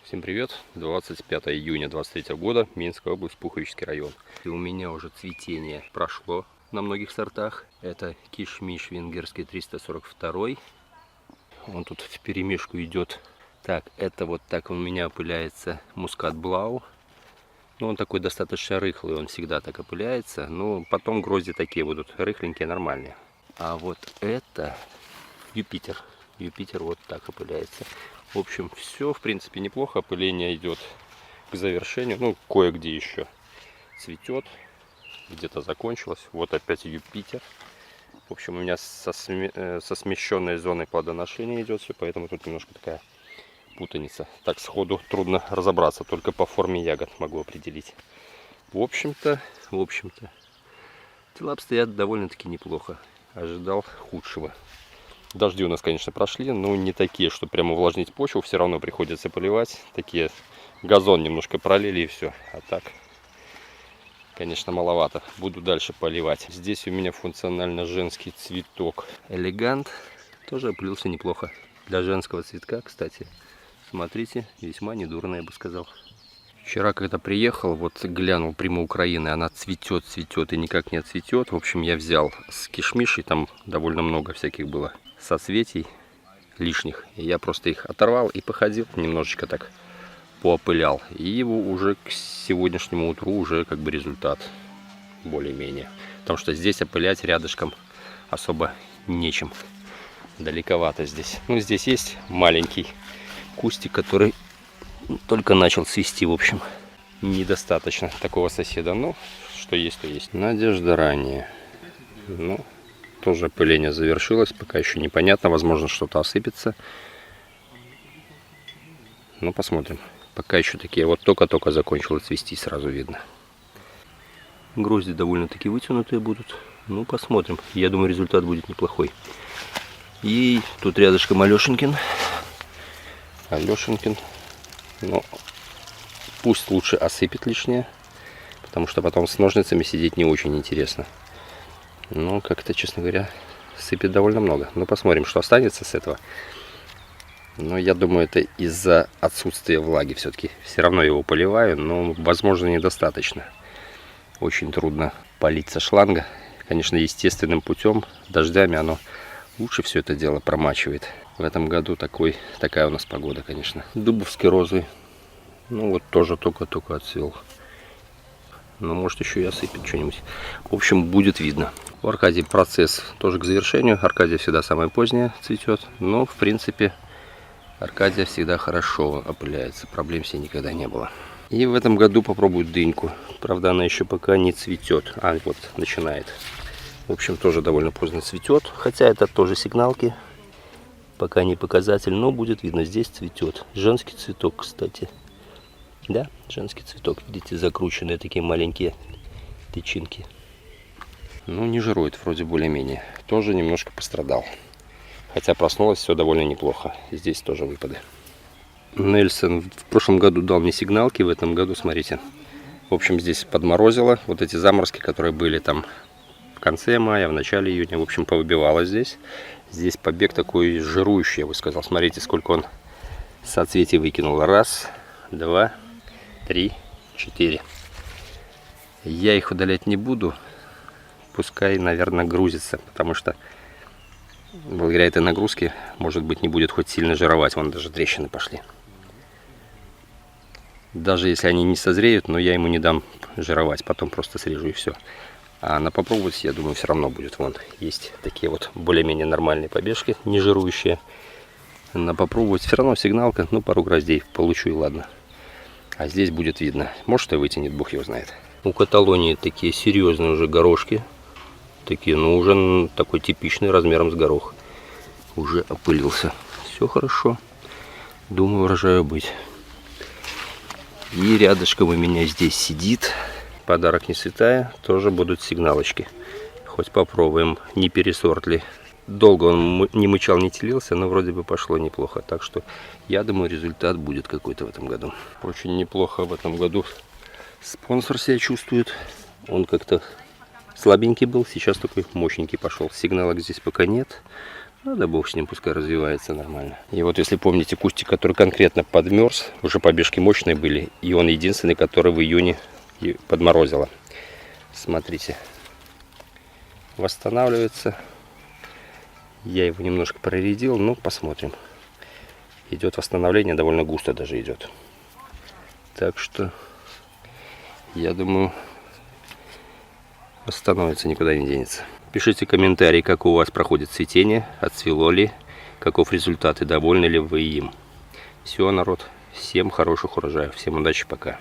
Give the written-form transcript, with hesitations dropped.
Всем привет! 25 июня 23 года, Минская область, Пуховический район. И у меня уже цветение прошло на многих сортах. Это кишмиш венгерский 342. Он тут вперемешку идет. Так, это вот так у меня опыляется мускат блау. Ну, он такой достаточно рыхлый, он всегда так опыляется. Но потом грозди такие будут рыхленькие, нормальные. А вот это Юпитер. Юпитер вот так опыляется. В общем, все, в принципе, неплохо. Опыление идет к завершению. Ну, кое-где еще цветет. Где-то закончилось. Вот опять Юпитер. В общем, у меня со смещенной зоной плодоношения идет все, поэтому тут немножко такая путаница. Так сходу трудно разобраться, только по форме ягод могу определить. В общем-то, дела обстоят довольно-таки неплохо. Ожидал худшего. Дожди у нас, конечно, прошли, но не такие, что прямо увлажнить почву. Все равно приходится поливать. Такие газон немножко пролили и все. А так, конечно, маловато. Буду дальше поливать. Здесь у меня функционально женский цветок Элегант. Тоже опылился неплохо. Для женского цветка, кстати, смотрите, весьма недурно, я бы сказал. Вчера, когда приехал, вот глянул Прима Украины, она цветет и никак не отцветет. В общем, я взял с кишмишей, там довольно много всяких было соцветий лишних. И я просто их оторвал и походил, немножечко так поопылял. И его уже к сегодняшнему утру уже как бы результат более-менее. Потому что здесь опылять рядышком особо нечем. Далековато здесь. Ну, здесь есть маленький кустик, который только начал цвести, в общем. Недостаточно такого соседа. Ну, что есть, то есть. Надежда ранее. Ну, тоже опыление завершилось. Пока еще непонятно. Возможно, что-то осыпется. Ну, посмотрим. Пока еще такие вот только-только закончило цвести, сразу видно. Грозди довольно-таки вытянутые будут. Ну, посмотрим. Я думаю, результат будет неплохой. И тут рядышком Алешенькин. Ну, пусть лучше осыпет лишнее, потому что потом с ножницами сидеть не очень интересно. Но как-то, честно говоря, сыпет довольно много. Ну, посмотрим, что останется с этого. Но я думаю, это из-за отсутствия влаги все-таки. Все равно его поливаю, но, возможно, недостаточно. Очень трудно полить со шланга. Конечно, естественным путем, дождями оно лучше все это дело промачивает. В этом году такая у нас погода, конечно. Дубовский розовый. Ну вот тоже только-только отцвел. Но может еще и осыпет что-нибудь. В общем, будет видно. У Аркадии процесс тоже к завершению. Аркадия всегда самая поздняя цветет. Но в принципе Аркадия всегда хорошо опыляется. Проблем с ней никогда не было. И в этом году попробую дыньку. Правда, она еще пока не цветет. А вот начинает. В общем, тоже довольно поздно цветет. Хотя это тоже сигналки. Пока не показатель, но будет видно. Здесь цветет. Женский цветок, кстати. Да, женский цветок. Видите, закрученные такие маленькие тычинки. Ну, не жирует, вроде более-менее. Тоже немножко пострадал. Хотя проснулось все довольно неплохо. Здесь тоже выпады. Нельсон в прошлом году дал мне сигналки. В этом году, смотрите. В общем, здесь подморозило. Вот эти заморозки, которые были там в конце мая, в начале июня. В общем, повыбивало здесь. Здесь побег такой жирующий, я бы сказал. Смотрите, сколько он соцветий выкинул. 1, 2, 3, 4. Я их удалять не буду. Пускай, наверное, грузится. Потому что благодаря этой нагрузке, может быть, не будет хоть сильно жировать. Вон даже трещины пошли. Даже если они не созреют, но я ему не дам жировать. Потом просто срежу и все. А на попробовать, я думаю, все равно будет. Вон есть такие вот более-менее нормальные побежки, не жирующие. На попробовать все равно сигналка. Ну, пару гроздей получу и ладно. А здесь будет видно. Может и вытянет, бог его знает. У Каталонии такие серьезные уже горошки. Такие, ну, уже такой типичный размером с горох. Уже опылился. Все хорошо. Думаю, урожаю быть. И рядышком у меня здесь сидит. Подарок не святая. Тоже будут сигналочки. Хоть попробуем, не пересорт ли. Долго он не мычал, не телился, но вроде бы пошло неплохо. Так что я думаю, результат будет какой-то в этом году. Очень неплохо в этом году спонсор себя чувствует. Он как-то слабенький был, сейчас такой мощненький пошел. Сигналок здесь пока нет. Ну да бог с ним, пускай развивается нормально. И вот если помните кустик, который конкретно подмерз, уже побежки мощные были, и он единственный, который в июне подморозило. Смотрите, восстанавливается. Я его немножко проредил, но посмотрим. Идет восстановление, довольно густо даже идет. Так что, я думаю, восстановится, никуда не денется. Пишите комментарии, как у вас проходит цветение, отцвело ли, каков результат и довольны ли вы им. Все, народ, всем хороших урожаев, всем удачи, пока.